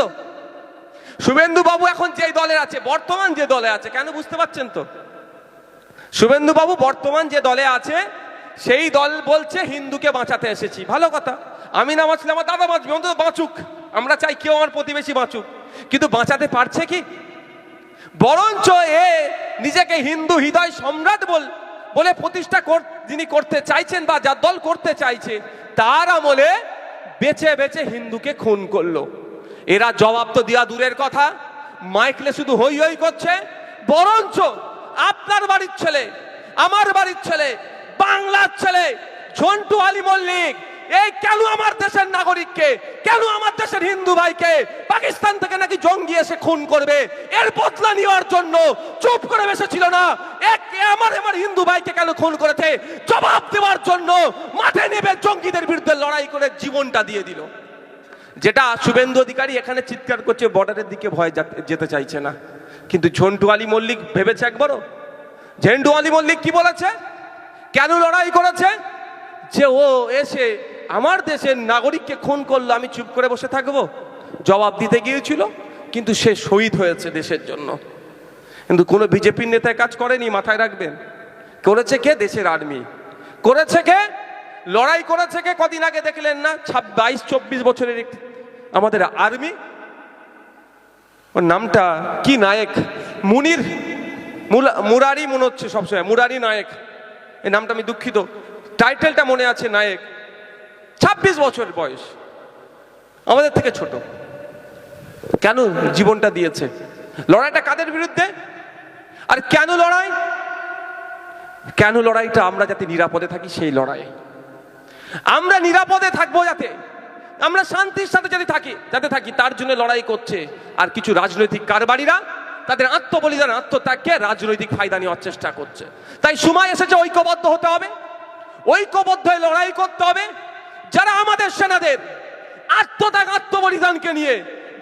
তো শুভেন্দু বাবু এখন যে দলে আছে, বর্তমান যে দলে আছে, কেন বুঝতে পারছেন তো? শুভেন্দু বাবু বর্তমান যে দলে আছে সেই দল বলছে হিন্দুকে বাঁচাতে এসেছি। ভালো কথা, আমি না বাঁচলে আমার দাদা বাঁচবে, অন্তত বাঁচুক, আমরা চাই কেউ আমার প্রতিবেশী বাঁচুক, কিন্তু বাঁচাতে পারছে কি? বরঞ্চ এ নিজেকে হিন্দু হৃদয় সম্রাট বলে প্রতিষ্ঠা যিনি করতে চাইছেন বা যার দল করতে চাইছে তার আমলে বেছে বেছে হিন্দুকে খুন করলো। এরা জবাব তো দেওয়া দূরের কথা, মাইকলে শুধু হই হই করছে। বরঞ্চ আপনার বাড়ির ছেলে, আমার বাড়ির ছেলে, বাংলার ছেলে ঝন্টু আলী মল্লিক এই কেন আমার দেশের নাগরিককে, কেন আমার দেশের হিন্দু ভাইকে পাকিস্তান থেকে নাকি জঙ্গি এসে খুন করবে, এর বদলা নেওয়ার জন্য চুপ করে বসেছিল না। আমার হিন্দু ভাইকে কেন খুন করেছে জবাব দেওয়ার জন্য মাঠে নেমে জঙ্গিদের বিরুদ্ধে লড়াই করে জীবনটা দিয়ে দিল। যেটা শুভেন্দু অধিকারী এখানে চিৎকার করছে বর্ডারের দিকে ভয় যেতে চাইছে না, কিন্তু ঝন্টু আলী মল্লিক ভেবেছে একবারও? ঝন্টু আলী মল্লিক কি বলেছে, কেন লড়াই করেছে? যে ও এসে আমার দেশের নাগরিককে খুন করলো, আমি চুপ করে বসে থাকবো? জবাব দিতে গিয়েছিল, কিন্তু সে শহীদ হয়েছে দেশের জন্য। কিন্তু কোনো বিজেপির নেতায় কাজ করেনি, মাথায় রাখবেন। করেছে কে? দেশের আর্মি। করেছে কে? লড়াই করেছে কে? কদিন আগে দেখলেন না 22-24 বছরের আমাদের আর্মি, ওর নামটা কি, নায়ক মুরারি মনে হচ্ছে সবসময়, মুরারি নায়ক, এই নামটা আমি দুঃখিত, টাইটেলটা মনে আছে, নায়ক, 26 বছর বয়স, আমাদের থেকে ছোট। কেন জীবনটা দিয়েছে? লড়াইটা কাদের বিরুদ্ধে? আর কেন লড়াই? কেন লড়াইটা? আমরা যাতে নিরাপদে থাকি সেই লড়াই। আমরা নিরাপদে থাকবো, যাতে আমরা শান্তির সাথে যাতে থাকি তার জন্য লড়াই করছে। আর কিছু রাজনৈতিক কারবারিরা তাদের আত্মবলিদান, আত্মত্যাগকে রাজনৈতিক ফায়দা নেওয়ার চেষ্টা করছে। তাই সময় এসেছে ঐক্যবদ্ধ হতে হবে, ঐক্যবদ্ধ হয়ে লড়াই করতে হবে। যারা আমাদের সেনাদের আত্মত্যাগ, আত্মবলিদানকে নিয়ে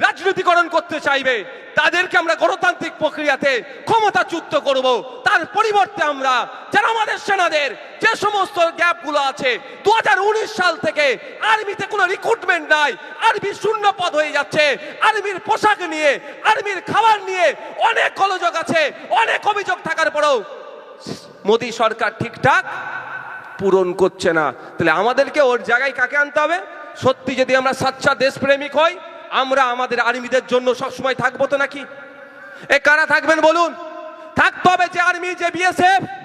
রাজনীতিকরণ করতে চাইবে তাদেরকে আমরা গণতান্ত্রিক প্রক্রিয়াতে ক্ষমতাচ্যুত করব। তার পরিবর্তে আমরা যারা আমাদের সেনাদের যে সমস্ত গ্যাপগুলো আছে, 2019 সাল থেকে আর্মিতে কোনো রিক্রুটমেন্ট নাই, আর্মি শূন্য পদ হয়ে যাচ্ছে, আর্মির পোশাক নিয়ে, আর্মির খাবার নিয়ে অনেক গোলযোগ আছে, অনেক অভিযোগ থাকার পরেও মোদী সরকার ঠিকঠাক পূরণ করছে না। তাহলে আমাদেরকে ওর জায়গায় কাকে আনতে হবে? সত্যি যদি আমরা সাচ্চা দেশপ্রেমিক হই, আমরা আমাদের আর্মিদের জন্য সবসময় থাকবো তো নাকি? কারা থাকবেন বলুন? থাকতে হবে যে আর্মি, যে বিএসএফ,